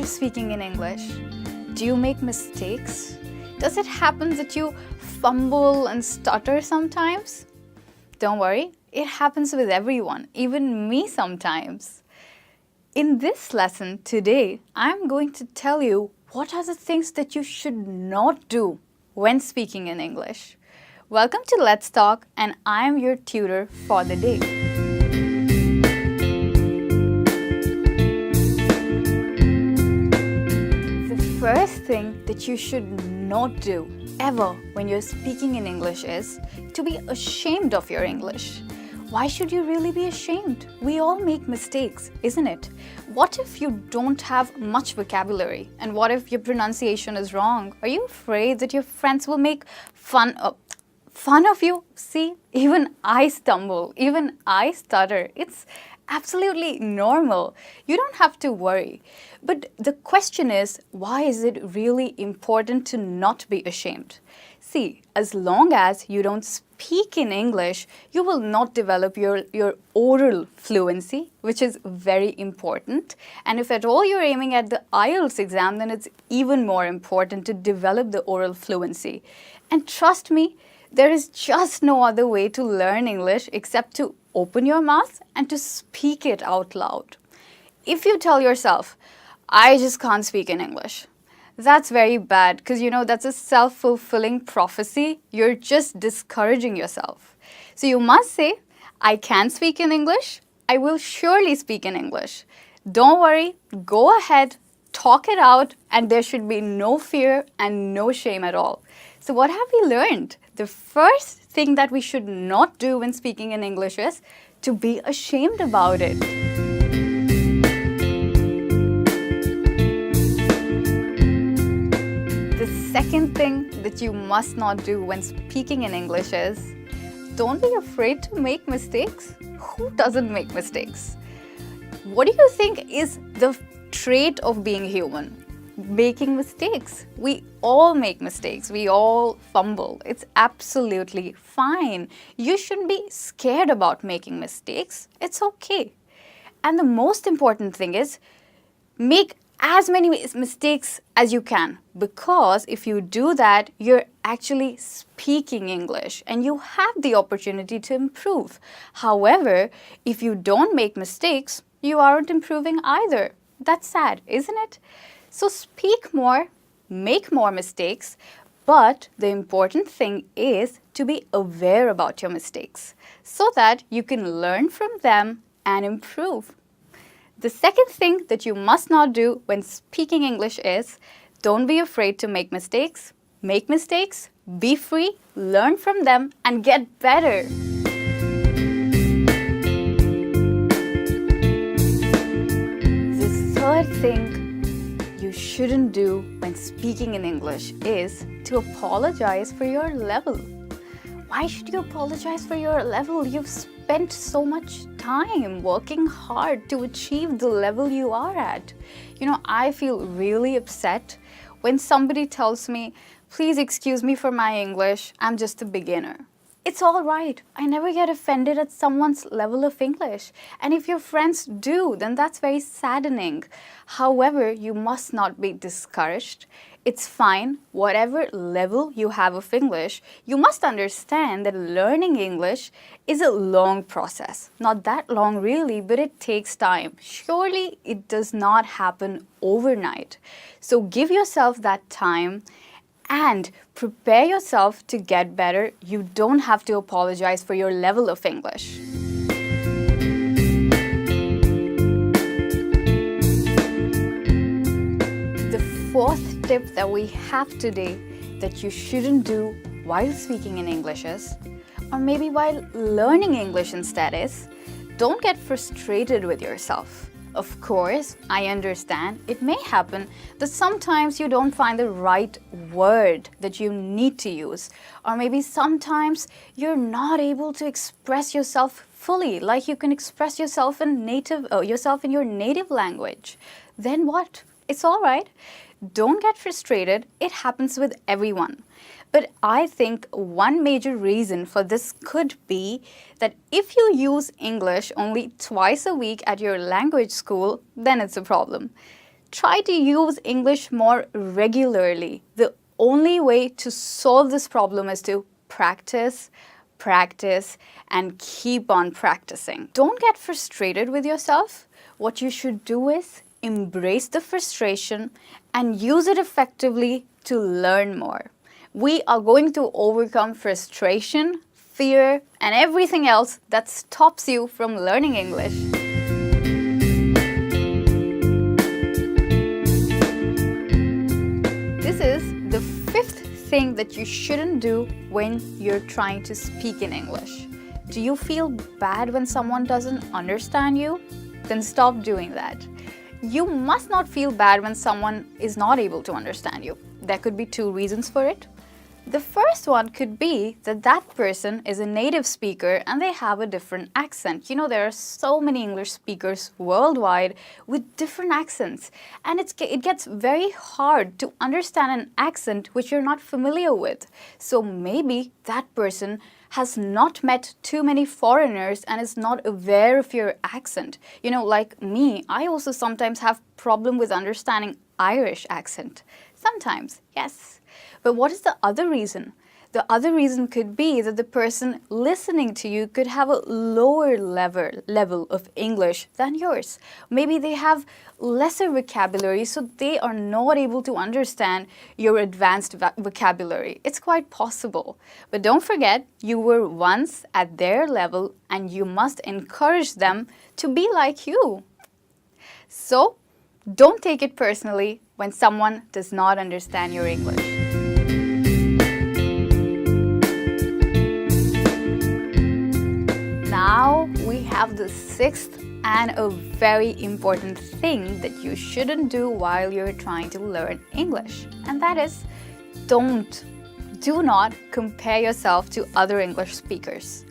speaking in English? Do you make mistakes? Does it happen that you fumble and stutter sometimes? Don't worry, it happens with everyone, even me sometimes. In this lesson today, I'm going to tell you what are the things that you should not do when speaking in English. Welcome to Let's Talk, and I'm your tutor for the day. The first thing that you should not do ever when you're speaking in English is to be ashamed of your English. Why should you really be ashamed? We all make mistakes, isn't it? What if you don't have much vocabulary? And what if your pronunciation is wrong? Are you afraid that your friends will make fun of you? See, even I stumble, even I stutter. It's absolutely normal. You don't have to worry. But the question is, why is it really important to not be ashamed? See, as long as you don't speak in English, you will not develop your oral fluency, which is very important. And if at all you're aiming at the IELTS exam, then it's even more important to develop the oral fluency. And trust me, there is just no other way to learn English except to open your mouth and to speak it out loud. If you tell yourself, I just can't speak in English, that's very bad because that's a self-fulfilling prophecy. You're just discouraging yourself. So you must say, I can speak in English. I will surely speak in English. Don't worry, go ahead, talk it out, and there should be no fear and no shame at all. So what have we learned? The first thing that we should not do when speaking in English is to be ashamed about it. The second thing that you must not do when speaking in English is don't be afraid to make mistakes. Who doesn't make mistakes? What do you think is the trait of being human? Making mistakes. We all make mistakes. We all fumble. It's absolutely fine. You shouldn't be scared about making mistakes. It's okay. And the most important thing is make as many mistakes as you can, because if you do that, you're actually speaking English and you have the opportunity to improve. However, if you don't make mistakes, you aren't improving either. That's sad, isn't it? So speak more, make more mistakes, but the important thing is to be aware about your mistakes so that you can learn from them and improve. The second thing that you must not do when speaking English is don't be afraid to make mistakes, be free, learn from them, and get better. The third thing you shouldn't do when speaking in English is to apologize for your level. Why should you apologize for your level? You've spent so much time working hard to achieve the level you are at. I feel really upset when somebody tells me, please excuse me for my English, I'm just a beginner. It's all right. I never get offended at someone's level of English. And if your friends do, then that's very saddening. However, you must not be discouraged. It's fine, whatever level you have of English, you must understand that learning English is a long process. Not that long really, but it takes time. Surely it does not happen overnight. So give yourself that time and prepare yourself to get better. You don't have to apologize for your level of English. The fourth tip that we have today that you shouldn't do while speaking in English is, or maybe while learning English instead is, don't get frustrated with yourself. Of course, I understand it may happen that sometimes you don't find the right word that you need to use, or maybe sometimes you're not able to express yourself fully, like you can express yourself in your native language. Then what? It's all right. Don't get frustrated. It happens with everyone. But I think one major reason for this could be that if you use English only twice a week at your language school, then it's a problem. Try to use English more regularly. The only way to solve this problem is to practice, practice, and keep on practicing. Don't get frustrated with yourself. What you should do is embrace the frustration and use it effectively to learn more. We are going to overcome frustration, fear, and everything else that stops you from learning English. This is the fifth thing that you shouldn't do when you're trying to speak in English. Do you feel bad when someone doesn't understand you? Then stop doing that. You must not feel bad when someone is not able to understand you. There could be two reasons for it. The first one could be that that person is a native speaker and they have a different accent. You know, there are so many English speakers worldwide with different accents, and it gets very hard to understand an accent which you're not familiar with. So maybe that person has not met too many foreigners and is not aware of your accent. You know, like me, I also sometimes have problem with understanding Irish accent. Sometimes, yes. But what is the other reason? The other reason could be that the person listening to you could have a lower level of English than yours. Maybe they have lesser vocabulary, so they are not able to understand your advanced vocabulary. It's quite possible. But don't forget, you were once at their level and you must encourage them to be like you. So, don't take it personally when someone does not understand your English. Now we have the sixth and a very important thing that you shouldn't do while you're trying to learn English. And that is, do not compare yourself to other English speakers.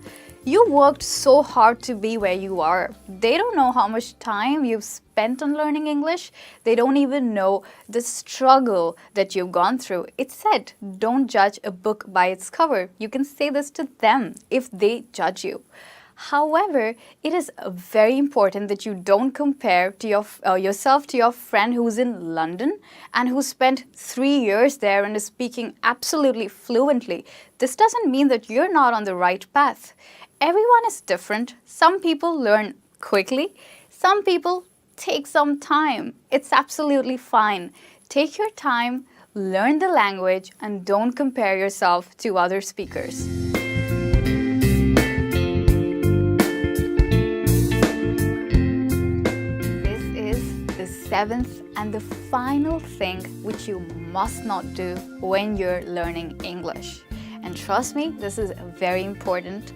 You worked so hard to be where you are. They don't know how much time you've spent on learning English. They don't even know the struggle that you've gone through. It's said, don't judge a book by its cover. You can say this to them if they judge you. However, it is very important that you don't compare to yourself to your friend who's in London and who spent 3 years there and is speaking absolutely fluently. This doesn't mean that you're not on the right path. Everyone is different. Some people learn quickly. Some people take some time. It's absolutely fine. Take your time, learn the language, and don't compare yourself to other speakers. Seventh and the final thing which you must not do when you're learning English. And trust me, this is very important.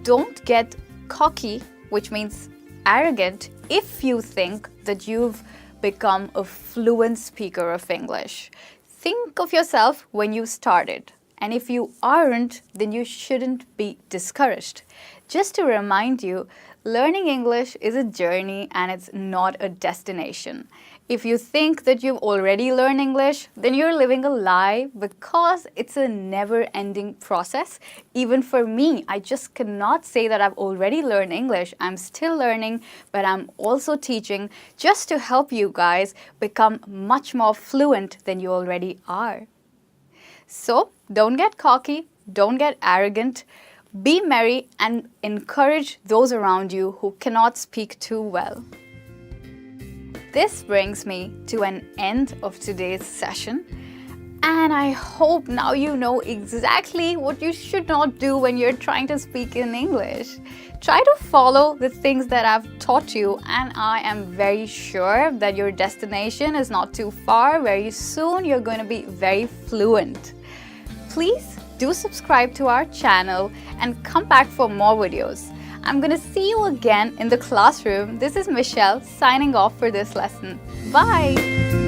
Don't get cocky, which means arrogant, if you think that you've become a fluent speaker of English. Think of yourself when you started. And if you aren't, then you shouldn't be discouraged. Just to remind you, learning English is a journey and it's not a destination. If you think that you've already learned English, then you're living a lie because it's a never-ending process. Even for me, I just cannot say that I've already learned English. I'm still learning, but I'm also teaching just to help you guys become much more fluent than you already are. So, don't get cocky, don't get arrogant. Be merry and encourage those around you who cannot speak too well. This brings me to an end of today's session, and I hope now you know exactly what you should not do when you're trying to speak in English. Try to follow the things that I've taught you, and I am very sure that your destination is not too far. Very soon you're going to be very fluent. Please do subscribe to our channel and come back for more videos. I'm going to see you again in the classroom. This is Michelle signing off for this lesson. Bye!